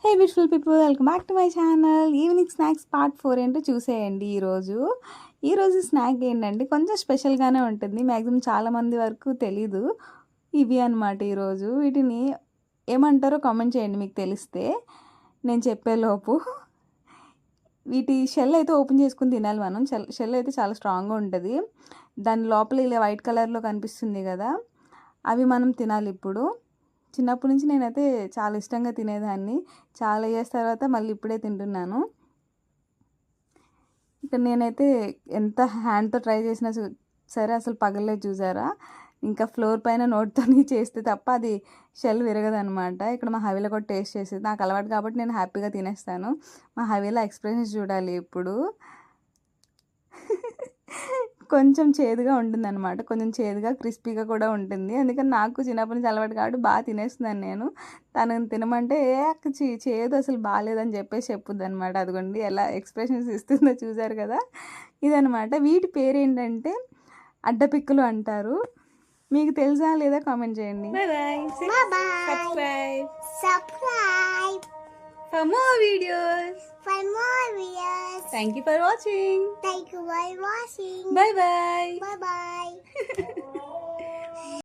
Hey beautiful people, welcome back to my channel. Evening snacks part 4 ఏంటో చూసేయండి. ఈరోజు snack ఏంటంటే కొంచెం స్పెషల్గానే ఉంటుంది. మ్యాక్సిమం చాలామంది వరకు తెలీదు. ఇవి అనమాట ఈరోజు. వీటిని ఏమంటారో కామెంట్ చేయండి మీకు తెలిస్తే, నేను చెప్పేలోపు. వీటి షెల్ అయితే ఓపెన్ చేసుకుని తినాలి మనం. షెల్ అయితే చాలా స్ట్రాంగ్గా ఉంటుంది. దాని లోపల ఇలా వైట్ కలర్లో కనిపిస్తుంది కదా, అవి మనం తినాలి ఇప్పుడు. చిన్నప్పటి నుంచి నేనైతే చాలా ఇష్టంగా తినేదాన్ని. చాలా ఇయర్స్ తర్వాత మళ్ళీ ఇప్పుడే తింటున్నాను. ఇక్కడ నేనైతే ఎంత హ్యాండ్తో ట్రై చేసినా సరే అసలు పగలలేదు చూసారా. ఇంకా ఫ్లోర్ పైన నోట్తో చేస్తే తప్ప అది షెల్ విరగదనమాట. ఇక్కడ మా హవీలో కూడా టేస్ట్ చేసేది నాకు అలవాటు కాబట్టి నేను హ్యాపీగా తినేస్తాను. మా హవీలో ఎక్స్ప్రెషన్స్ చూడాలి ఇప్పుడు. కొంచెం చేదుగా ఉంటుందన్నమాట, కొంచెం చేదుగా క్రిస్పీగా కూడా ఉంటుంది. అందుకని నాకు చిన్నప్పటి నుంచి అలవాటు కాబట్టి బాగా తినేస్తున్నాను నేను. తనని తినమంటే చేదు అసలు బాగాలేదని చెప్పేసి చెప్పుద్ది అనమాట. అదిగోండి ఎలా ఎక్స్ప్రెషన్స్ ఇస్తుందో చూసారు కదా. ఇదనమాట. వీటి పేరు ఏంటంటే అడ్డపిక్కలు అంటారు. మీకు తెలుసా లేదా కామెంట్ చేయండి. Subscribe for more videos. Thank you for watching. Thank you for watching. Bye bye. Bye bye.